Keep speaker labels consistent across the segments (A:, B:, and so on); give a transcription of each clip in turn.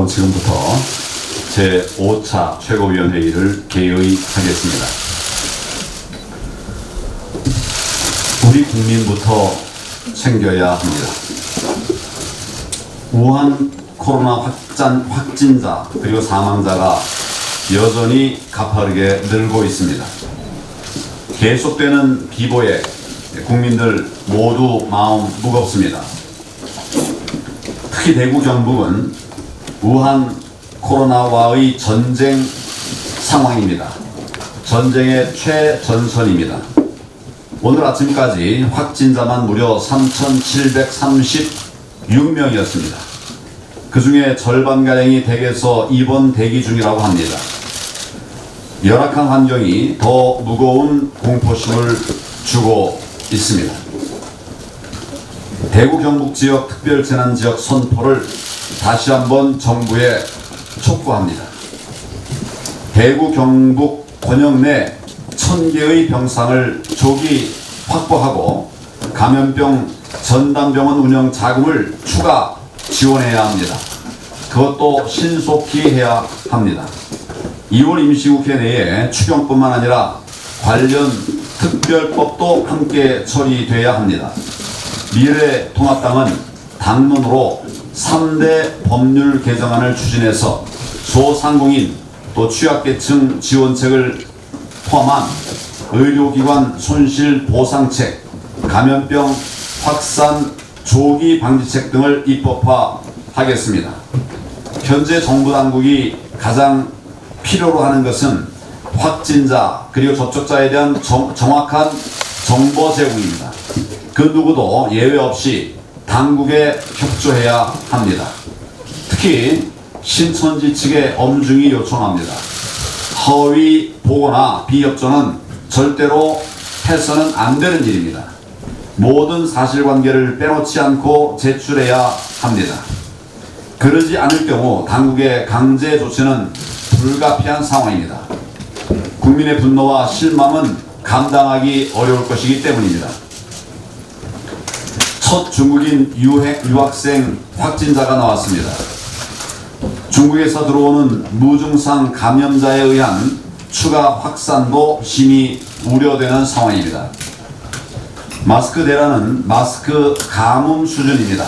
A: 여러분, 지금부터 제5차 최고위원회의를 개의하겠습니다. 우리 국민부터 챙겨야 합니다. 우한 코로나 확진자 그리고 사망자가 여전히 가파르게 늘고 있습니다. 계속되는 비보에 국민들 모두 마음 무겁습니다. 특히 대구 경북은 우한 코로나와의 전쟁 상황입니다. 전쟁의 최전선입니다. 오늘 아침까지 확진자만 무려 3,736명이었습니다. 그 중에 절반가량이 댁에서 입원 대기 중이라고 합니다. 열악한 환경이 더 무거운 공포심을 주고 있습니다. 대구 경북 지역 특별재난지역 선포를 다시 한번 정부에 촉구합니다. 대구 경북 권역 내 1000개의 병상을 조기 확보하고 감염병 전담병원 운영 자금을 추가 지원해야 합니다. 그것도 신속히 해야 합니다. 2월 임시국회 내에 추경뿐만 아니라 관련 특별법도 함께 처리돼야 합니다. 미래통합당은 당론으로 3대 법률 개정안을 추진해서 소상공인 또 취약계층 지원책을 포함한 의료기관 손실보상책, 감염병 확산 조기 방지책 등을 입법화하겠습니다. 현재 정부 당국이 가장 필요로 하는 것은 확진자 그리고 접촉자에 대한 정확한 정보 제공입니다. 그 누구도 예외 없이 당국에 협조해야 합니다. 특히 신천지 측에 엄중히 요청합니다. 허위 보고나 비협조는 절대로 해서는 안 되는 일입니다. 모든 사실관계를 빼놓지 않고 제출해야 합니다. 그러지 않을 경우 당국의 강제 조치는 불가피한 상황입니다. 국민의 분노와 실망은 감당하기 어려울 것이기 때문입니다. 첫 중국인 유학생 확진자가 나왔습니다. 중국에서 들어오는 무증상 감염자에 의한 추가 확산도 심히 우려되는 상황입니다. 마스크 대란은 마스크 가뭄 수준입니다.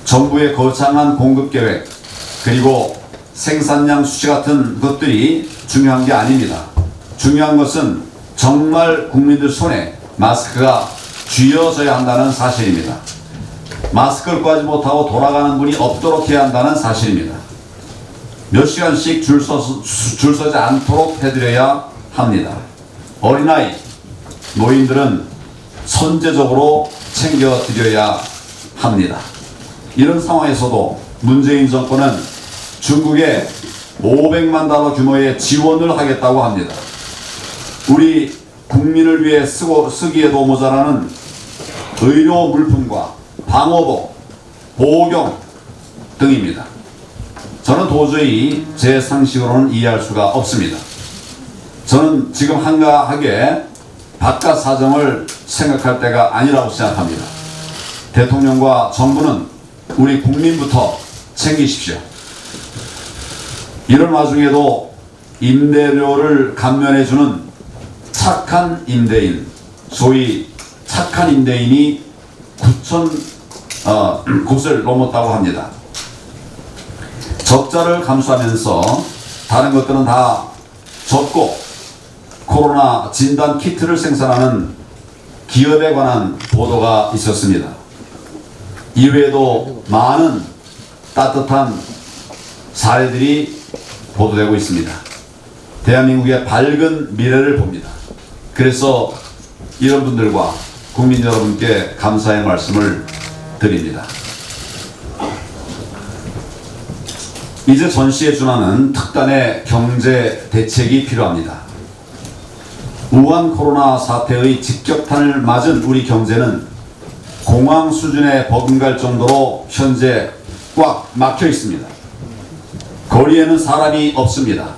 A: 정부의 거창한 공급 계획 그리고 생산량 수치 같은 것들이 중요한 게 아닙니다. 중요한 것은 정말 국민들 손에 마스크가 쥐어져야 한다는 사실입니다. 마스크를 구하지 못하고 돌아가는 분이 없도록 해야 한다는 사실입니다. 몇 시간씩 줄 서지 않도록 해드려야 합니다. 어린아이, 노인들은 선제적으로 챙겨드려야 합니다. 이런 상황에서도 문재인 정권은 중국에 500만 달러 규모의 지원을 하겠다고 합니다. 우리 국민을 위해 쓰기에도 모자라는 의료 물품과 방호복, 보호경 등입니다. 저는 도저히 제 상식으로는 이해할 수가 없습니다. 저는 지금 한가하게 바깥 사정을 생각할 때가 아니라고 생각합니다. 대통령과 정부는 우리 국민부터 챙기십시오. 이런 와중에도 임대료를 감면해주는 착한 임대인, 소위 착한 임대인이 9천 곳을 넘었다고 합니다. 적자를 감수하면서 다른 것들은 다 접고 코로나 진단 키트를 생산하는 기업에 관한 보도가 있었습니다. 이외에도 많은 따뜻한 사례들이 보도되고 있습니다. 대한민국의 밝은 미래를 봅니다. 그래서 이런 분들과 국민 여러분께 감사의 말씀을 드립니다. 이제 전시에 준하는 특단의 경제 대책이 필요합니다. 우한 코로나 사태의 직격탄을 맞은 우리 경제는 공황 수준에 버금갈 정도로 현재 꽉 막혀 있습니다. 거리에는 사람이 없습니다.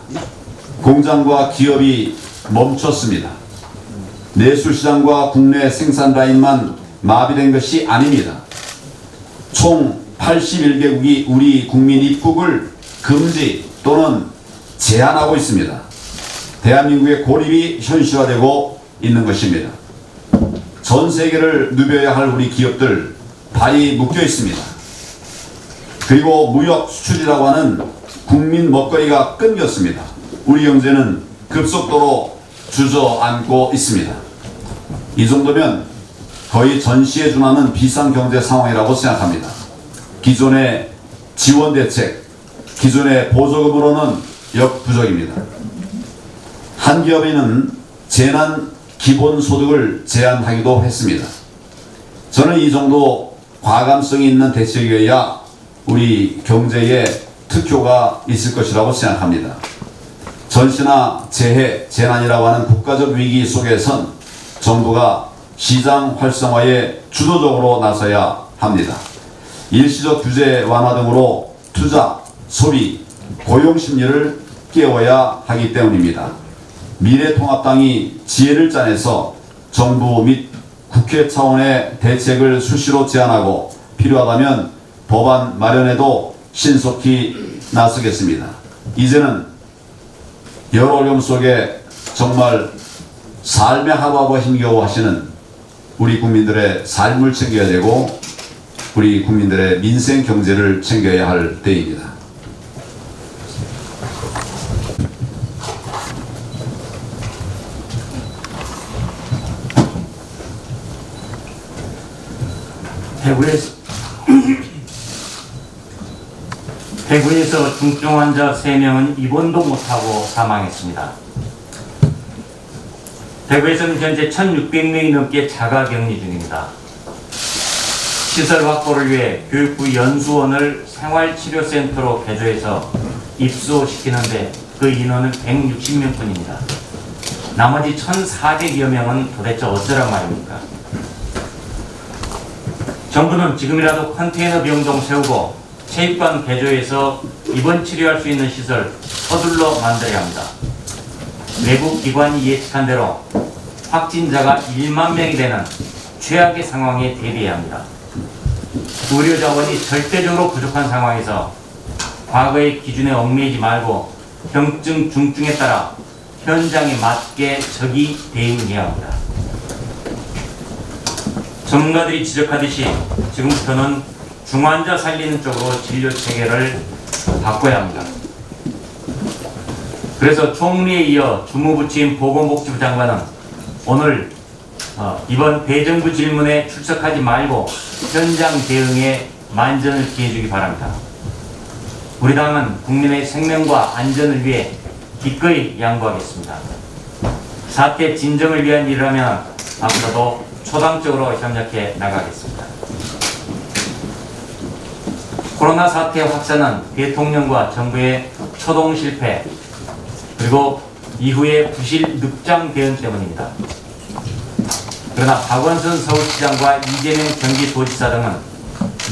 A: 공장과 기업이 멈췄습니다. 내수시장과 국내 생산 라인만 마비된 것이 아닙니다. 총 81개국이 우리 국민 입국을 금지 또는 제한하고 있습니다. 대한민국의 고립이 현실화되고 있는 것입니다. 전 세계를 누벼야 할 우리 기업들 발이 묶여 있습니다. 그리고 무역 수출이라고 하는 국민 먹거리가 끊겼습니다. 우리 경제는 급속도로 주저앉고 있습니다. 이 정도면 거의 전시에 준하는 비상 경제 상황이라고 생각합니다. 기존의 지원 대책, 기존의 보조금으로는 역부족입니다. 한 기업에는 재난 기본소득을 제한하기도 했습니다. 저는 이 정도 과감성이 있는 대책이어야 우리 경제에 특효가 있을 것이라고 생각합니다. 전시나 재해, 재난이라고 하는 국가적 위기 속에선 정부가 시장 활성화에 주도적으로 나서야 합니다. 일시적 규제 완화 등으로 투자, 소비, 고용 심리를 깨워야 하기 때문입니다. 미래통합당이 지혜를 짜내서 정부 및 국회 차원의 대책을 수시로 제안하고 필요하다면 법안 마련에도 신속히 나서겠습니다. 이제는 여러 어려움 속에 정말 삶의 하루하루 힘겨워하시는 우리 국민들의 삶을 챙겨야 되고 우리 국민들의 민생 경제를 챙겨야 할 때입니다.
B: 대구에서 중증 환자 3명은 입원도 못하고 사망했습니다. 대구에서는 현재 1,600명이 넘게 자가격리 중입니다. 시설 확보를 위해 교육부 연수원을 생활치료센터로 개조해서 입소시키는데 그 인원은 160명뿐입니다. 나머지 1,400여 명은 도대체 어쩌란 말입니까? 정부는 지금이라도 컨테이너 병동 세우고 체육관 개조해서 입원 치료할 수 있는 시설 서둘러 만들어야 합니다. 외국 기관이 예측한 대로 확진자가 1만 명이 되는 최악의 상황에 대비해야 합니다. 의료 자원이 절대적으로 부족한 상황에서 과거의 기준에 얽매이지 말고 병증 중증에 따라 현장에 맞게 적이 대응해야 합니다. 전문가들이 지적하듯이 지금부터는 중환자 살리는 쪽으로 진료 체계를 바꿔야 합니다. 그래서 총리에 이어 주무부처인 보건복지부 장관은 오늘 이번 대정부 질문에 출석하지 말고 현장 대응에 만전을 기해주기 바랍니다. 우리 당은 국민의 생명과 안전을 위해 기꺼이 양보하겠습니다. 사태 진정을 위한 일이라면 앞으로도 초당적으로 협력해 나가겠습니다. 코로나 사태 확산은 대통령과 정부의 초동 실패 그리고 이후의 부실 늑장 대응 때문입니다. 그러나 박원순 서울시장과 이재명 경기도지사 등은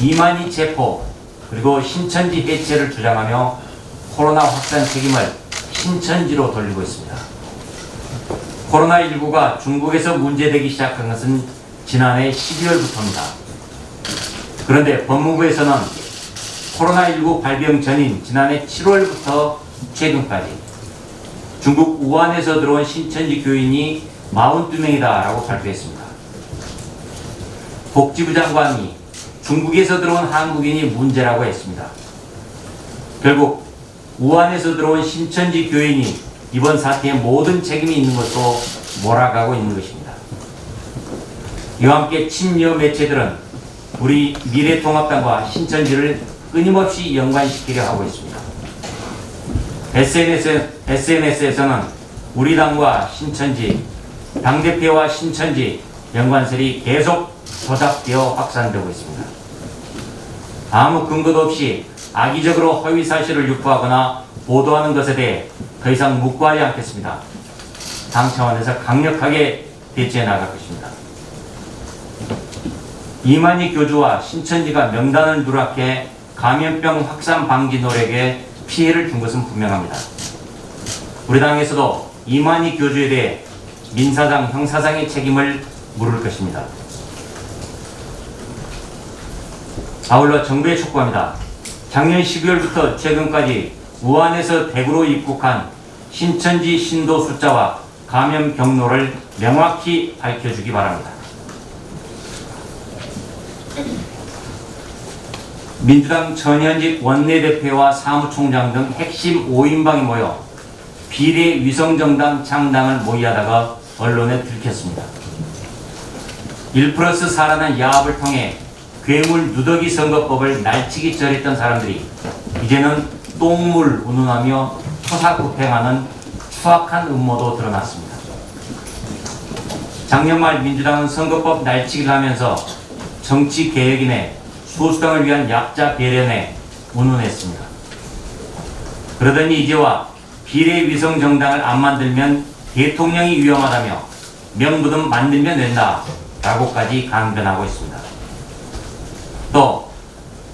B: 이만희 체포 그리고 신천지 해체를 주장하며 코로나 확산 책임을 신천지로 돌리고 있습니다. 코로나19가 중국에서 문제되기 시작한 것은 지난해 12월부터입니다. 그런데 법무부에서는 코로나19 발병 전인 지난해 7월부터 최근까지 중국 우한에서 들어온 신천지 교인이 42명이다 라고 발표했습니다. 복지부 장관이 중국에서 들어온 한국인이 문제라고 했습니다. 결국 우한에서 들어온 신천지 교인이 이번 사태에 모든 책임이 있는 것으로 몰아가고 있는 것입니다. 이와 함께 친여 매체들은 우리 미래통합당과 신천지를 끊임없이 연관시키려 하고 있습니다. SNS에서는 우리 당과 신천지, 당대표와 신천지 연관설이 계속 조작되어 확산되고 있습니다. 아무 근거도 없이 악의적으로 허위 사실을 유포하거나 보도하는 것에 대해 더 이상 묵과하지 않겠습니다. 당 차원에서 강력하게 대처해 나갈 것입니다. 이만희 교주와 신천지가 명단을 누락해 감염병 확산 방지 노력에 피해를 준 것은 분명합니다. 우리 당에서도 이만희 교주에 대해 민사상, 형사상의 책임을 물을 것입니다. 아울러 정부에 촉구합니다. 작년 12월부터 최근까지 우한에서 대구로 입국한 신천지 신도 숫자와 감염 경로를 명확히 밝혀주기 바랍니다. 민주당 전현직 원내대표와 사무총장 등 핵심 5인방이 모여 비례 위성정당 창당을 모의하다가 언론에 들켰습니다. 1+4라는 야합을 통해 괴물 누더기 선거법을 날치기 절했던 사람들이 이제는 똥물 운운하며 토사구팽하는 추악한 음모도 드러났습니다. 작년 말 민주당은 선거법 날치기를 하면서 정치개혁인의 소수당을 위한 약자 배련에 운운했습니다. 그러더니 이제와 비례 위성 정당을 안 만들면 대통령이 위험하다며 명분은 만들면 된다 라고까지 강변하고 있습니다. 또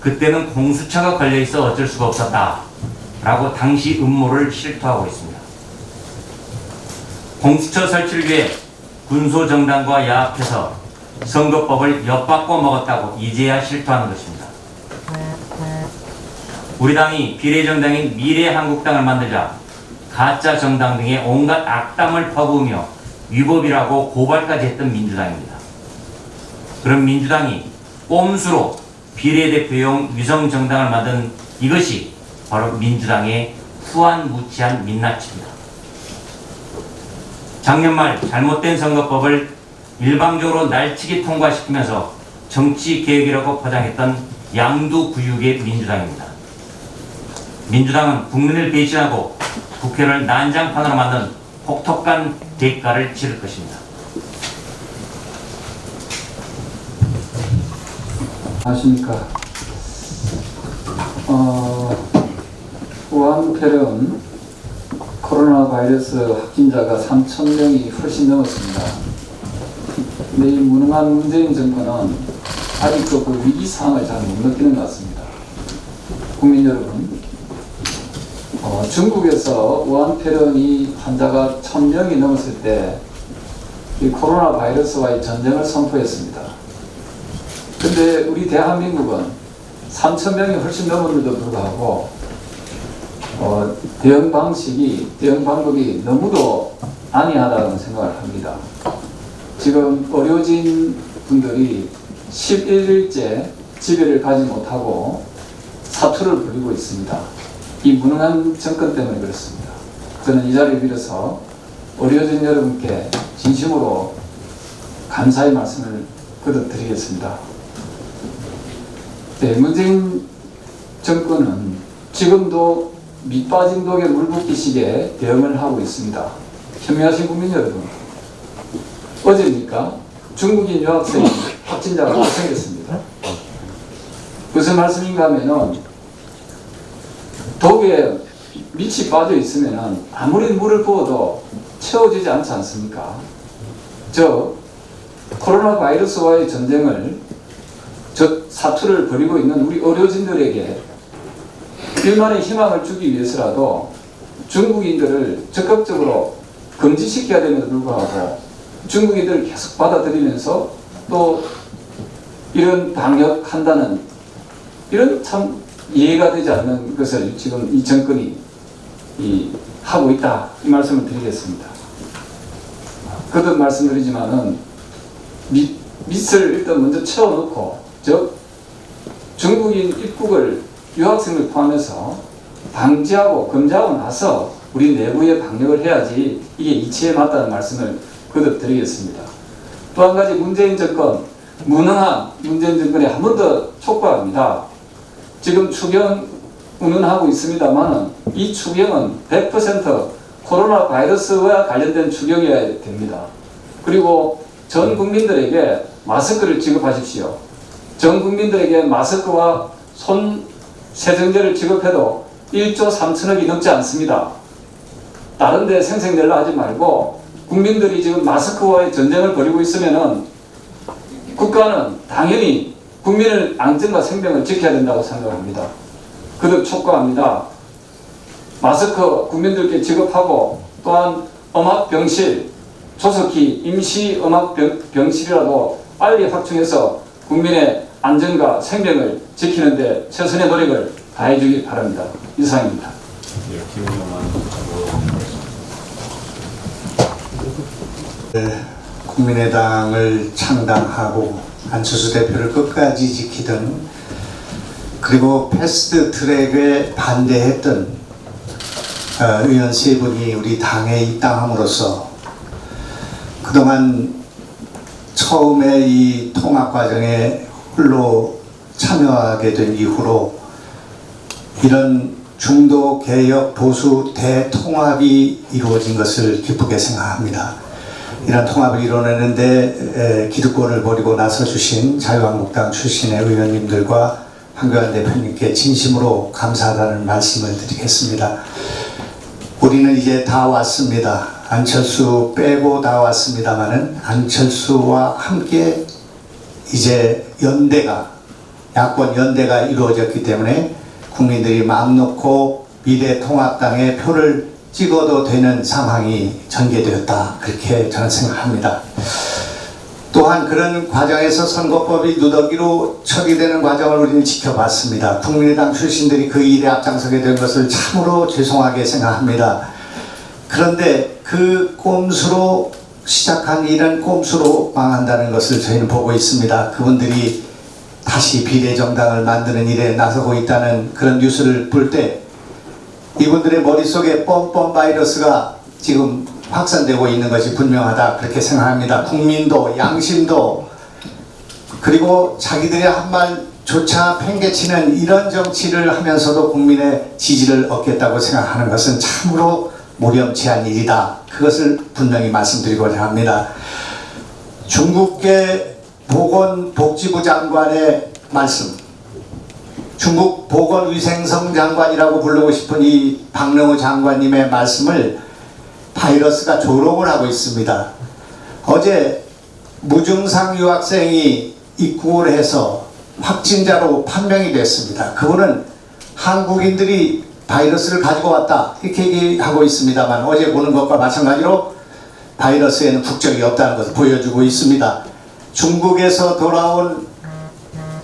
B: 그때는 공수처가 걸려있어 어쩔 수가 없었다 라고 당시 음모를 실토하고 있습니다. 공수처 설치를 위해 군소정당과 야합해서 선거법을 엿바꿔 먹었다고 이제야 실토하는 것입니다. 우리 당이 비례정당인 미래한국당을 만들자 가짜 정당 등의 온갖 악담을 퍼부으며 위법이라고 고발까지 했던 민주당입니다. 그런 민주당이 꼼수로 비례대표용 위성정당을 만든 이것이 바로 민주당의 후안무치한 민낯입니다. 작년 말 잘못된 선거법을 일방적으로 날치기 통과시키면서 정치개혁이라고 포장했던 양두구육의 민주당입니다. 민주당은 국민을 배신하고 국회를 난장판으로 만든 혹독한 대가를 치를 것입니다.
C: 아십니까? 우한폐렴 코로나 바이러스 확진자가 3,000명이 훨씬 넘었습니다. 근데 이 무능한 문재인 정권은 아직도 그 위기 상황을 잘 못 느끼는 것 같습니다. 국민 여러분, 중국에서 우한폐렴이 환자가 1,000명이 넘었을 때 이 코로나 바이러스와의 전쟁을 선포했습니다. 근데 우리 대한민국은 3,000명이 훨씬 넘었는데도 불구하고 대응 방법이 너무도 안이하다는 생각을 합니다. 지금 의료진 분들이 11일째 집회를 가지 못하고 사투를 벌이고 있습니다. 이 무능한 정권 때문에 그렇습니다. 저는 이 자리를 빌어서 의료진 여러분께 진심으로 감사의 말씀을 거듭드리겠습니다. 네, 문재인 정권은 지금도 밑빠진 독에 물 붓기식의 대응을 하고 있습니다. 현명하신 국민 여러분, 어제입니까? 중국인 유학생 확진자가 발생했습니다. 무슨 말씀인가 하면은 독에 밑이 빠져 있으면은 아무리 물을 부어도 채워지지 않지 않습니까? 코로나 바이러스와의 전쟁을 사투를 벌이고 있는 우리 의료진들에게 일만의 희망을 주기 위해서라도 중국인들을 적극적으로 금지시켜야 됨에도 불구하고 중국인들을 계속 받아들이면서 또 이런 방역한다는 이런 참 이해가 되지 않는 것을 지금 이 정권이 하고 있다, 이 말씀을 드리겠습니다. 거듭 말씀드리지만은 밑을 일단 먼저 채워놓고 중국인 입국을 유학생을 포함해서 방지하고 금지하고 나서 우리 내부의 방역을 해야지 이게 이치에 맞다는 말씀을 거듭 드리겠습니다. 또 한 가지 문재인 정권, 무능한 문재인 정권에 한 번 더 촉구합니다. 지금 추경 운운하고 있습니다만 이 추경은 100% 코로나 바이러스와 관련된 추경이어야 됩니다. 그리고 전 국민들에게 마스크를 지급하십시오. 전 국민들에게 마스크와 손 세정제를 지급해도 1조 3천억이 넘지 않습니다. 다른 데 생색낼라 하지 말고 국민들이 지금 마스크와의 전쟁을 벌이고 있으면은 국가는 당연히 국민의 안전과 생명을 지켜야 된다고 생각합니다. 그렇게 촉구합니다. 마스크 국민들께 지급하고 또한 음압병실, 조속히 임시 음압병실이라도 빨리 확충해서 국민의 안전과 생명을 지키는데 최선의 노력을 다해 주길 바랍니다. 이상입니다.
D: 국민의당을 창당하고 안철수 대표를 끝까지 지키던, 그리고 패스트 트랙에 반대했던 의원 세 분이 우리 당에 입당함으로써 그동안 처음에 이 통합 과정에 홀로 참여하게 된 이후로 이런 중도 개혁 보수 대통합이 이루어진 것을 기쁘게 생각합니다. 이런 통합을 이뤄내는데 기득권을 버리고 나서주신 자유한국당 출신의 의원님들과 황교안 대표님께 진심으로 감사하다는 말씀을 드리겠습니다. 우리는 이제 다 왔습니다. 안철수 빼고 다 왔습니다마는 안철수와 함께 이제 연대가, 야권 연대가 이루어졌기 때문에 국민들이 마음 놓고 미래통합당에 표를 찍어도 되는 상황이 전개되었다, 그렇게 저는 생각합니다. 또한 그런 과정에서 선거법이 누더기로 처리되는 과정을 우리는 지켜봤습니다. 국민의당 출신들이 그 일에 앞장서게 된 것을 참으로 죄송하게 생각합니다. 그런데 그 꼼수로 시작한 일은 꼼수로 망한다는 것을 저희는 보고 있습니다. 그분들이 다시 비례정당을 만드는 일에 나서고 있다는 그런 뉴스를 볼 때 이분들의 머릿속에 뻔뻔 바이러스가 지금 확산되고 있는 것이 분명하다, 그렇게 생각합니다. 국민도 양심도, 그리고 자기들의 한 말조차 팽개치는 이런 정치를 하면서도 국민의 지지를 얻겠다고 생각하는 것은 참으로 무렴치한 일이다, 그것을 분명히 말씀드리고자 합니다. 중국계 보건복지부 장관의 말씀, 중국 보건위생성 장관이라고 부르고 싶은 이 박능우 장관님의 말씀을 바이러스가 조롱을 하고 있습니다. 어제 무증상 유학생이 입국을 해서 확진자로 판명이 됐습니다. 그분은 한국인들이 바이러스를 가지고 왔다, 이렇게 얘기하고 있습니다만 어제 보는 것과 마찬가지로 바이러스에는 국적이 없다는 것을 보여주고 있습니다. 중국에서 돌아온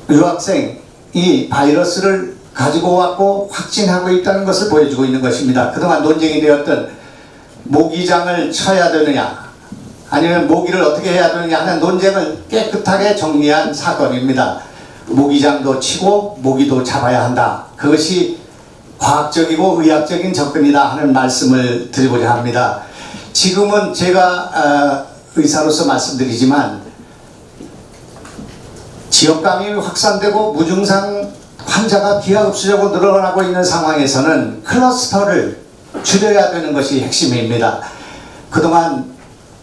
D: 유학생이 바이러스를 가지고 왔고 확진하고 있다는 것을 보여주고 있는 것입니다. 그동안 논쟁이 되었던 모기장을 쳐야 되느냐 아니면 모기를 어떻게 해야 되느냐 하는 논쟁을 깨끗하게 정리한 사건입니다. 모기장도 치고 모기도 잡아야 한다, 그것이 과학적이고 의학적인 접근이다 하는 말씀을 드리고자 합니다. 지금은 제가 의사로서 말씀드리지만 지역감염이 확산되고 무증상 환자가 기하급수적으로 늘어나고 있는 상황에서는 클러스터를 줄여야 되는 것이 핵심입니다. 그동안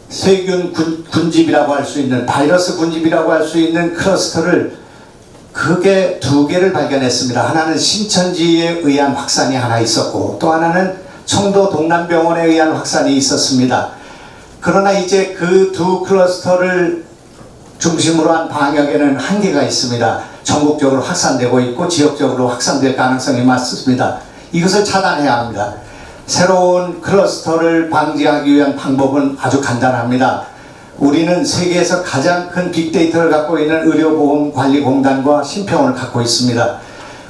D: 세균 군집이라고 할 수 있는, 바이러스 군집이라고 할 수 있는 클러스터를 크게 두 개를 발견했습니다. 하나는 신천지에 의한 확산이 하나 있었고 또 하나는 청도 동남병원에 의한 확산이 있었습니다. 그러나 이제 그 두 클러스터를 중심으로 한 방역에는 한계가 있습니다. 전국적으로 확산되고 있고 지역적으로 확산될 가능성이 많습니다. 이것을 차단해야 합니다. 새로운 클러스터를 방지하기 위한 방법은 아주 간단합니다. 우리는 세계에서 가장 큰 빅데이터를 갖고 있는 의료보험관리공단과 심평원을 갖고 있습니다.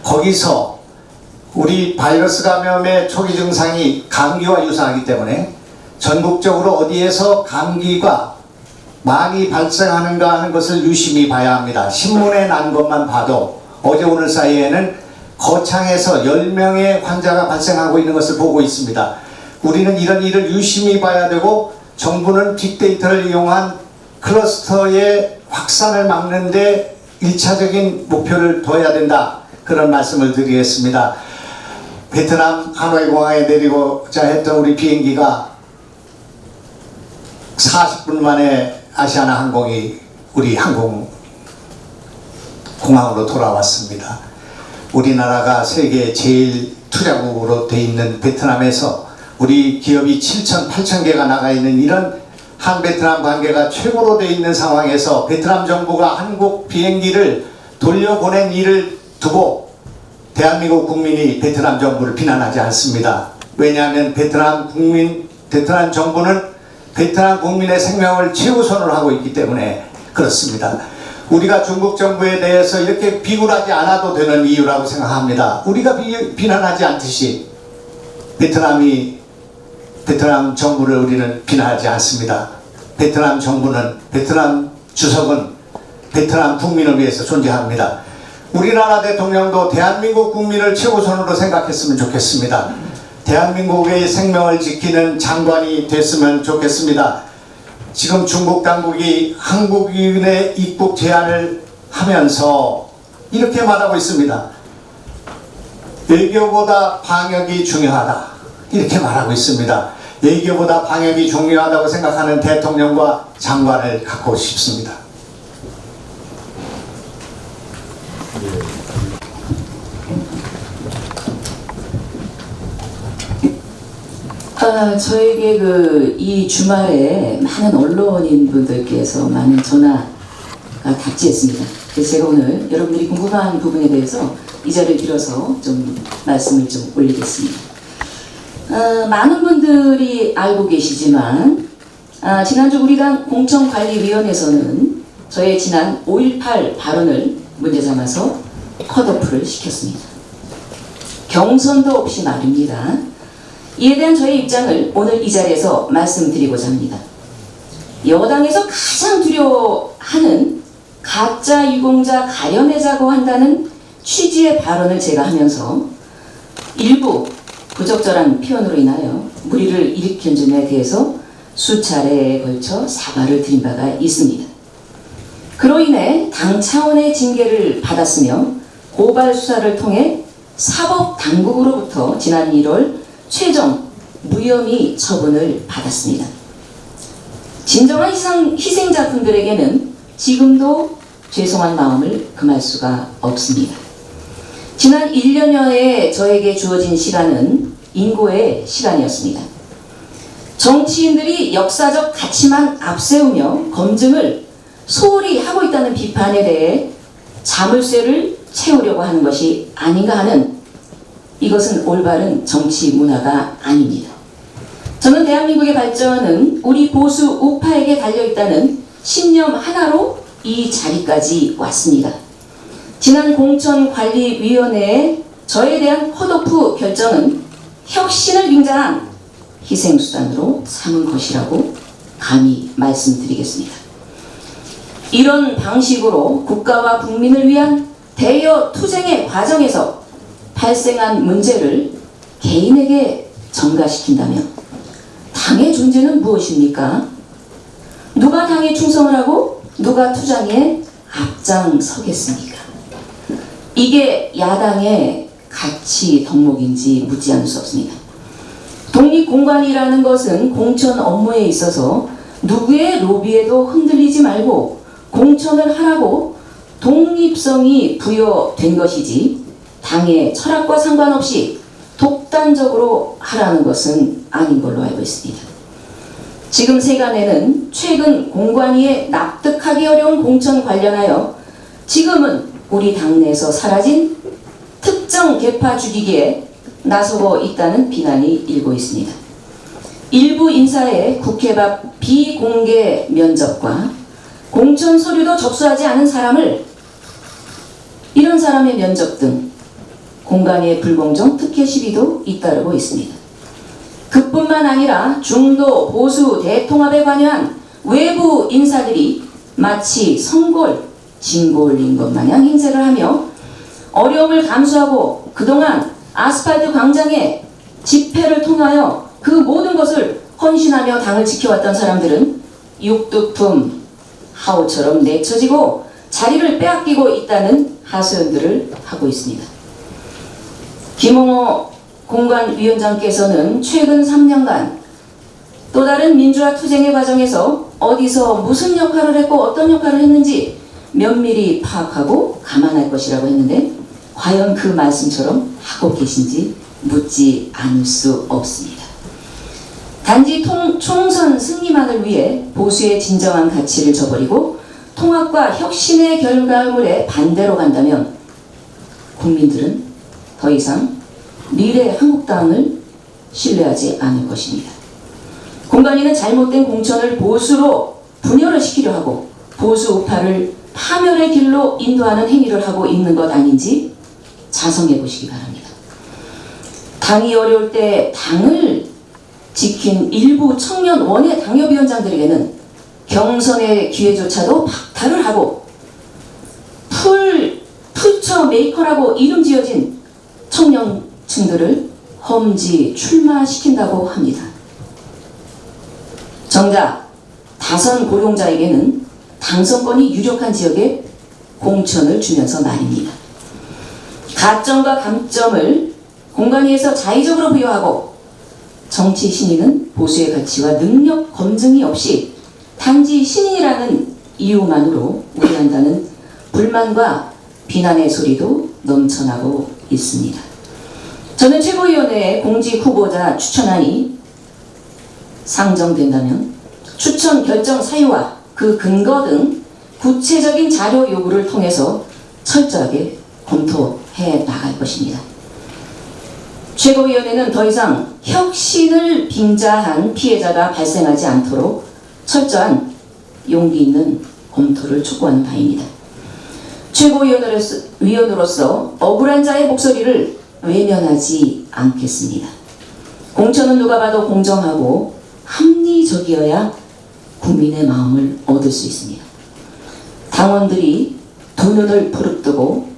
D: 거기서 우리 바이러스 감염의 초기 증상이 감기와 유사하기 때문에 전국적으로 어디에서 감기가 많이 발생하는가 하는 것을 유심히 봐야 합니다. 신문에 난 것만 봐도 어제 오늘 사이에는 거창에서 10명의 환자가 발생하고 있는 것을 보고 있습니다. 우리는 이런 일을 유심히 봐야 되고 정부는 빅데이터를 이용한 클러스터의 확산을 막는 데 1차적인 목표를 둬야 된다, 그런 말씀을 드리겠습니다. 베트남 하노이 공항에 내리고자 했던 우리 비행기가 40분 만에 아시아나 항공이 우리 공항으로 돌아왔습니다. 우리나라가 세계 제일 투자국으로 돼 있는 베트남에서 우리 기업이 7천, 8천 개가 나가 있는 이런 한베트남 관계가 최고로 돼 있는 상황에서 베트남 정부가 한국 비행기를 돌려보낸 일을 두고 대한민국 국민이 베트남 정부를 비난하지 않습니다. 왜냐하면 베트남 정부는 베트남 국민의 생명을 최우선으로 하고 있기 때문에 그렇습니다. 우리가 중국 정부에 대해서 이렇게 비굴하지 않아도 되는 이유라고 생각합니다. 우리가 비난하지 않듯이 베트남 정부를 우리는 비난하지 않습니다. 베트남 정부는, 베트남 주석은 베트남 국민을 위해서 존재합니다. 우리나라 대통령도 대한민국 국민을 최우선으로 생각했으면 좋겠습니다. 대한민국의 생명을 지키는 장관이 됐으면 좋겠습니다. 지금 중국 당국이 한국인의 입국 제한을 하면서 이렇게 말하고 있습니다. 외교보다 방역이 중요하다, 이렇게 말하고 있습니다. 외교보다 방역이 중요하다고 생각하는 대통령과 장관을 갖고 싶습니다.
E: 저에게 이 주말에 많은 언론인 분들께서 많은 전화가 답지했습니다. 그래서 제가 오늘 여러분들이 궁금한 부분에 대해서 이 자리를 빌어서 좀 말씀을 좀 올리겠습니다. 많은 분들이 알고 계시지만 지난주 우리 당 공천관리위원회에서는 저의 지난 5.18 발언을 문제 삼아서 컷오프를 시켰습니다. 경선도 없이 말입니다. 이에 대한 저의 입장을 오늘 이 자리에서 말씀드리고자 합니다. 여당에서 가장 두려워하는 가짜 유공자 가려내자고 한다는 취지의 발언을 제가 하면서 일부 부적절한 표현으로 인하여 무리를 일으킨 점에 대해서 수차례에 걸쳐 사과를 드린 바가 있습니다. 그로 인해 당 차원의 징계를 받았으며 고발 수사를 통해 사법당국으로부터 지난 1월 최종 무혐의 처분을 받았습니다. 진정한 희생자분들에게는 지금도 죄송한 마음을 금할 수가 없습니다. 지난 1년여에 저에게 주어진 시간은 인고의 시간이었습니다. 정치인들이 역사적 가치만 앞세우며 검증을 소홀히 하고 있다는 비판에 대해 자물쇠를 채우려고 하는 것이 아닌가 하는, 이것은 올바른 정치 문화가 아닙니다. 저는 대한민국의 발전은 우리 보수 우파에게 달려있다는 신념 하나로 이 자리까지 왔습니다. 지난 공천관리위원회의 저에 대한 컷오프 결정은 혁신을 빙자한 희생수단으로 삼은 것이라고 감히 말씀드리겠습니다. 이런 방식으로 국가와 국민을 위한 대여 투쟁의 과정에서 발생한 문제를 개인에게 전가시킨다면 당의 존재는 무엇입니까? 누가 당에 충성을 하고 누가 투쟁에 앞장서겠습니까? 이게 야당의 가치 덕목인지 묻지 않을 수 없습니다. 독립공관이라는 것은 공천 업무에 있어서 누구의 로비에도 흔들리지 말고 공천을 하라고 독립성이 부여된 것이지 당의 철학과 상관없이 독단적으로 하라는 것은 아닌 걸로 알고 있습니다. 지금 세간에는 최근 공관위에 납득하기 어려운 공천 관련하여 지금은 우리 당내에서 사라진 특정 계파 죽이기에 나서고 있다는 비난이 일고 있습니다. 일부 인사의 국회 밖 비공개 면접과 공천 서류도 접수하지 않은 사람을, 이런 사람의 면접 등 공관위의 불공정 특혜 시비도 잇따르고 있습니다. 그뿐만 아니라 중도 보수 대통합에 관여한 외부 인사들이 마치 성골, 진골인 것 마냥 행세를 하며 어려움을 감수하고 그동안 아스팔트 광장에 집회를 통하여 그 모든 것을 헌신하며 당을 지켜왔던 사람들은 육두품 하우처럼 내쳐지고 자리를 빼앗기고 있다는 하소연들을 하고 있습니다. 김홍호 공관위원장께서는 최근 3년간 또 다른 민주화 투쟁의 과정에서 어디서 무슨 역할을 했고 어떤 역할을 했는지 면밀히 파악하고 감안할 것이라고 했는데 과연 그 말씀처럼 하고 계신지 묻지 않을 수 없습니다. 단지 총선 승리만을 위해 보수의 진정한 가치를 저버리고 통합과 혁신의 결과물에 반대로 간다면 국민들은 더 이상 미래 한국당을 신뢰하지 않을 것입니다. 공관위는 잘못된 공천을 보수로 분열을 시키려 하고 보수 우파를 파멸의 길로 인도하는 행위를 하고 있는 것 아닌지 자성해 보시기 바랍니다. 당이 어려울 때 당을 지킨 일부 청년 원외 당협위원장들에게는 경선의 기회조차도 박탈을 하고 풀처 메이커라고 이름 지어진 청년층들을 험지 출마시킨다고 합니다. 정작 다선 고용자에게는 당선권이 유력한 지역에 공천을 주면서 말입니다. 가점과 감점을 공관위에서 자의적으로 부여하고 정치 신인은 보수의 가치와 능력 검증이 없이 단지 신인이라는 이유만으로 우려한다는 불만과 비난의 소리도 넘쳐나고 있습니다. 저는 최고위원회의 공직 후보자 추천안이 상정된다면 추천 결정 사유와 그 근거 등 구체적인 자료 요구를 통해서 철저하게 검토해 나갈 것입니다. 최고위원회는 더 이상 혁신을 빙자한 피해자가 발생하지 않도록 철저한 용기 있는 검토를 촉구하는 바입니다. 최고위원으로서 억울한 자의 목소리를 외면하지 않겠습니다. 공천은 누가 봐도 공정하고 합리적이어야 국민의 마음을 얻을 수 있습니다. 당원들이 두 눈을 부릅뜨고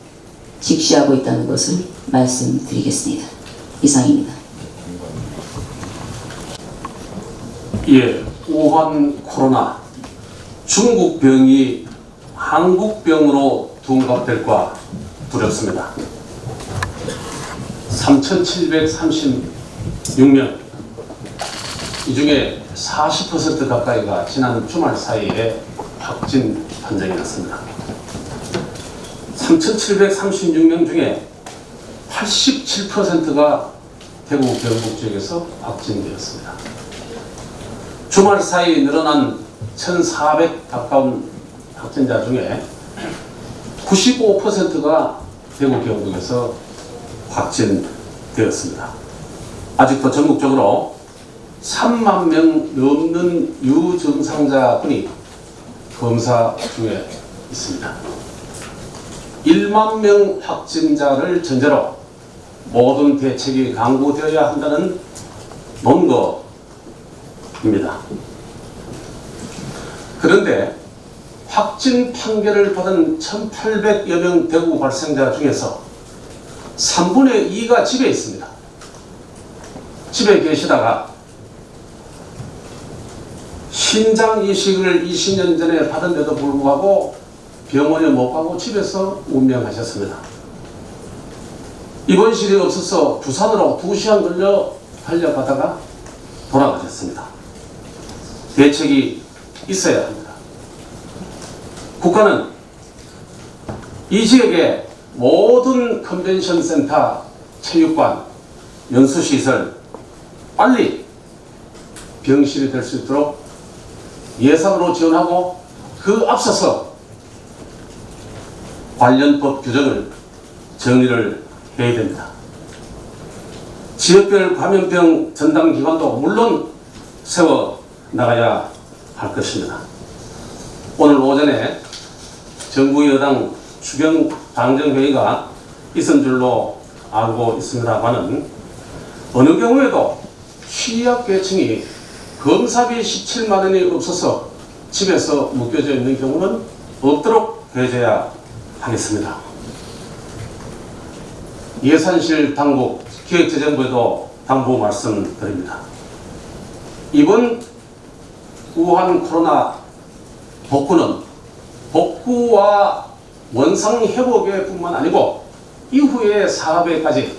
E: 직시하고 있다는 것을 말씀드리겠습니다. 이상입니다.
F: 예, 우한 코로나 중국 병이 한국 병으로 둔갑될까 두렵습니다. 3,736명, 이 중에 40% 가까이가 지난 주말 사이에 확진 판정이 났습니다. 3,736명 중에 87%가 대구 경북 지역에서 확진되었습니다. 주말 사이 늘어난 1,400 가까운 확진자 중에 95%가 대구 경북에서 확진되었습니다. 아직도 전국적으로 3만 명 넘는 유증상자분이 검사 중에 있습니다. 1만 명 확진자를 전제로 모든 대책이 강구되어야 한다는 논거입니다. 그런데 확진 판결을 받은 1,800여 명 대구 발생자 중에서 3분의 2가 집에 있습니다. 집에 계시다가 신장 이식을 20년 전에 받은데도 불구하고 병원에 못 가고 집에서 운명하셨습니다. 입원실이 없어서 부산으로 2시간 걸려 달려가다가 돌아가셨습니다. 대책이 있어야 합니다. 국가는 이 지역의 모든 컨벤션 센터, 체육관, 연수시설 빨리 병실이 될 수 있도록 예산으로 지원하고 그 앞서서 관련법 규정을 정리를 해야 됩니다. 지역별 감염병 전담기관도 물론 세워 나가야 할 것입니다. 오늘 오전에 정부 여당 추경 당정회의가 있은 줄로 알고 있습니다만은 어느 경우에도 취약계층이 검사비 17만 원이 없어서 집에서 묶여져 있는 경우는 없도록 해줘야 하겠습니다. 예산실 당국, 기획재정부에도 당부 말씀드립니다. 이번 우한 코로나 복구는 복구와 원상 회복에 뿐만 아니고 이후의 사업에까지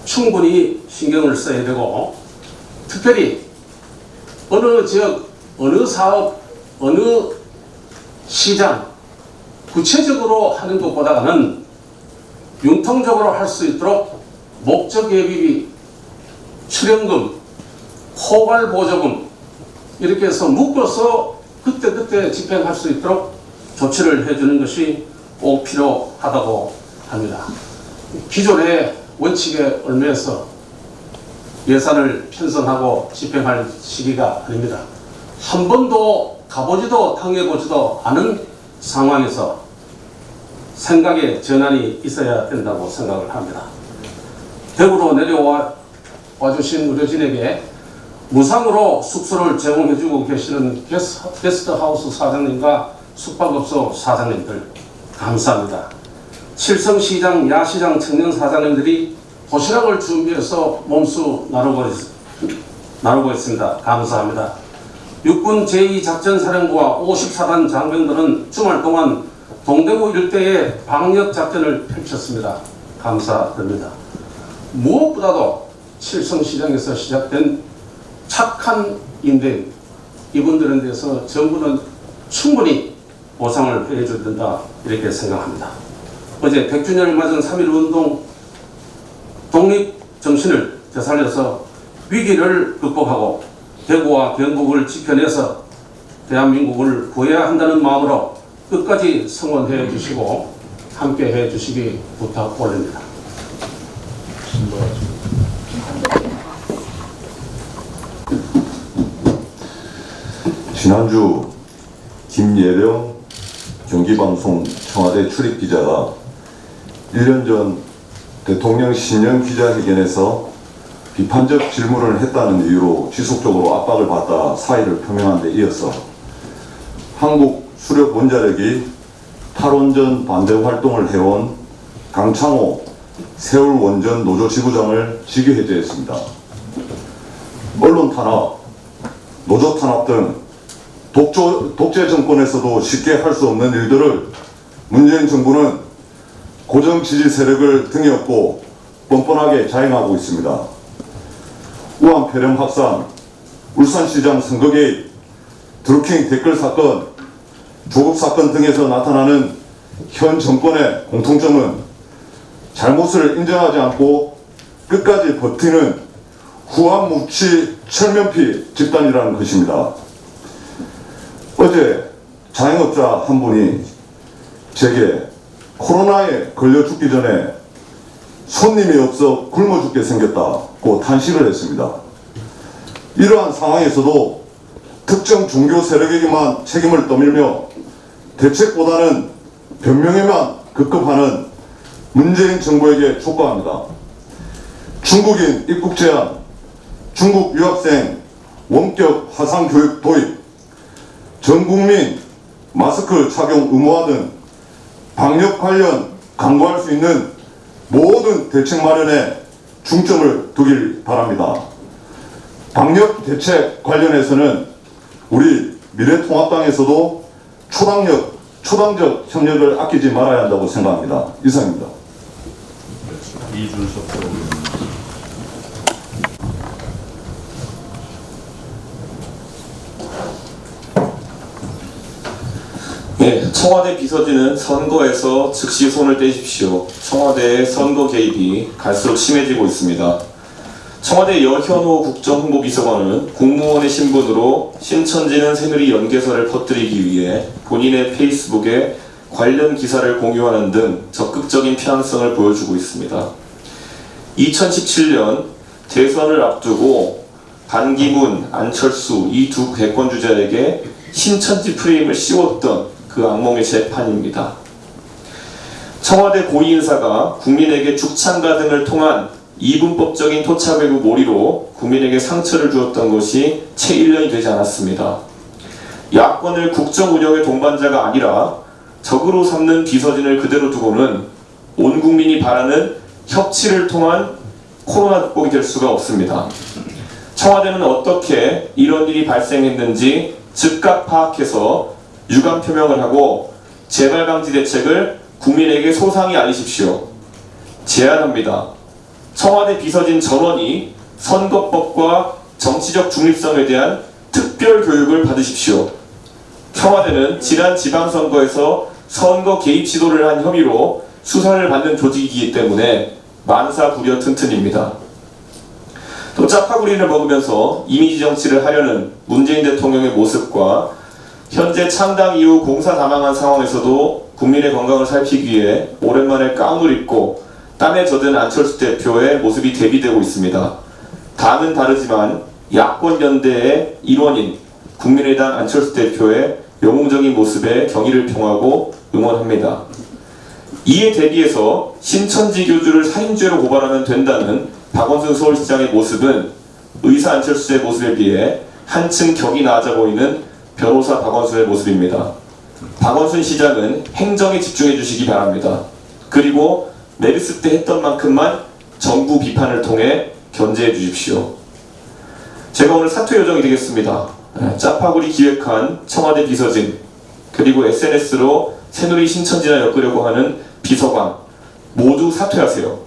F: 충분히 신경을 써야 되고, 특별히 어느 지역, 어느 사업, 어느 시장 구체적으로 하는 것보다는 융통적으로 할 수 있도록 목적 예비비, 출연금, 포괄 보조금 이렇게 해서 묶어서 그때그때 집행할 수 있도록 조치를 해주는 것이 꼭 필요하다고 합니다. 기존의 원칙에 얽매여서 예산을 편성하고 집행할 시기가 아닙니다. 한 번도 가보지도 당해보지도 않은 상황에서 생각의 전환이 있어야 된다고 생각을 합니다. 대구로 내려와 주신 의료진에게 무상으로 숙소를 제공해주고 계시는 게스트하우스 사장님과 숙박업소 사장님들 감사합니다. 칠성시장, 야시장 청년 사장님들이 도시락을 준비해서 몸수 나누고 있습니다. 감사합니다. 육군 제2작전사령부와 54단 장병들은 주말 동안 동대구 일대에 방역작전을 펼쳤습니다. 감사드립니다. 무엇보다도 칠성시장에서 시작된 착한 인대 이분들에 대해서 정부는 충분히 보상을 해줘야 된다 이렇게 생각합니다. 어제 100주년을 맞은 3.1운동 독립정신을 되살려서 위기를 극복하고 대구와 경북을 지켜내서 대한민국을 구해야 한다는 마음으로 끝까지 성원해 주시고 함께 해 주시기 부탁 올립니다.
G: 지난주 김예령 경기방송 청와대 출입기자가 1년 전 대통령 신년 기자회견에서 비판적 질문을 했다는 이유로 지속적으로 압박을 받다 사의를 표명한 데 이어서 한국수력원자력이 탈원전 반대 활동을 해온 강창호 세월원전 노조지부장을 직위해제했습니다. 언론 탄압, 노조 탄압 등 독재 정권에서도 쉽게 할 수 없는 일들을 문재인 정부는 고정 지지 세력을 등에 업고 뻔뻔하게 자행하고 있습니다. 우한 폐렴 확산, 울산시장 선거 개입, 드루킹 댓글 사건, 조국 사건 등에서 나타나는 현 정권의 공통점은 잘못을 인정하지 않고 끝까지 버티는 후한무치 철면피 집단이라는 것입니다. 어제 자영업자 한 분이 제게 코로나에 걸려 죽기 전에 손님이 없어 굶어 죽게 생겼다고 탄식을 했습니다. 이러한 상황에서도 특정 종교 세력에게만 책임을 떠밀며 대책보다는 변명에만 급급하는 문재인 정부에게 촉구합니다. 중국인 입국 제한, 중국 유학생 원격 화상교육 도입, 전 국민 마스크 착용 의무화 등 방역 관련 강구할 수 있는 모든 대책 마련에 중점을 두길 바랍니다. 방역 대책 관련해서는 우리 미래통합당에서도 초당적 협력을 아끼지 말아야 한다고 생각합니다. 이상입니다.
A: 이준석 의원.
H: 네, 청와대 비서진은 선거에서 즉시 손을 떼십시오. 청와대의 선거 개입이 갈수록 심해지고 있습니다. 청와대 여현호 국정홍보비서관은 공무원의 신분으로 신천지는 새누리 연개설을 퍼뜨리기 위해 본인의 페이스북에 관련 기사를 공유하는 등 적극적인 피항성을 보여주고 있습니다. 2017년 대선을 앞두고 반기문, 안철수 이 두 대권주자에게 신천지 프레임을 씌웠던 그 악몽의 재판입니다. 청와대 고위인사가 국민에게 죽창가 등을 통한 이분법적인 토착 왜곡 몰이로 국민에게 상처를 주었던 것이 채 1년이 되지 않았습니다. 야권을 국정 운영의 동반자가 아니라 적으로 삼는 비서진을 그대로 두고는 온 국민이 바라는 협치를 통한 코로나 극복이 될 수가 없습니다. 청와대는 어떻게 이런 일이 발생했는지 즉각 파악해서 유감 표명을 하고 재발 방지 대책을 국민에게 소상히 알리십시오. 제안합니다. 청와대 비서진 전원이 선거법과 정치적 중립성에 대한 특별 교육을 받으십시오. 청와대는 지난 지방선거에서 선거 개입 시도를 한 혐의로 수사를 받는 조직이기 때문에 만사부려 튼튼입니다. 또 짜파구리를 먹으면서 이미지 정치를 하려는 문재인 대통령의 모습과 현재 창당 이후 공사 다망한 상황에서도 국민의 건강을 살피기 위해 오랜만에 가운을 입고 땀에 젖은 안철수 대표의 모습이 대비되고 있습니다. 당은 다르지만 야권 연대의 일원인 국민의당 안철수 대표의 영웅적인 모습에 경의를 표하고 응원합니다. 이에 대비해서 신천지 교주를 살인죄로 고발하면 된다는 박원순 서울시장의 모습은 의사 안철수의 모습에 비해 한층 격이 나아져 보이는 변호사 박원순의 모습입니다. 박원순 시장은 행정에 집중해 주시기 바랍니다. 그리고 메르스 때 했던 만큼만 정부 비판을 통해 견제해 주십시오. 제가 오늘 사퇴 요정이 되겠습니다. 짜파구리 기획한 청와대 비서진, 그리고 SNS로 새누리 신천지나 엮으려고 하는 비서관 모두 사퇴하세요.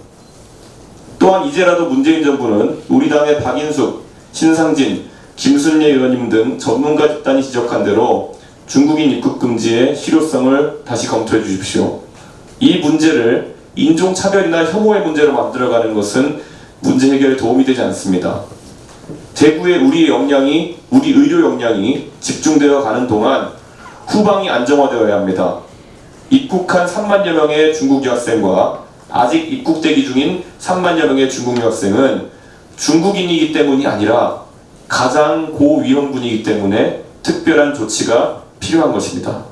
H: 또한 이제라도 문재인 정부는 우리 당의 박인숙, 신상진, 김순례 의원님 등 전문가 집단이 지적한 대로 중국인 입국 금지의 실효성을 다시 검토해 주십시오. 이 문제를 인종차별이나 혐오의 문제로 만들어가는 것은 문제 해결에 도움이 되지 않습니다. 대구에 우리 의료 역량이 집중되어 가는 동안 후방이 안정화되어야 합니다. 입국한 3만여 명의 중국 유학생과 아직 입국 대기 중인 3만여 명의 중국 유학생은 중국인이기 때문이 아니라 가장 고위험군이기 때문에 특별한 조치가 필요한 것입니다.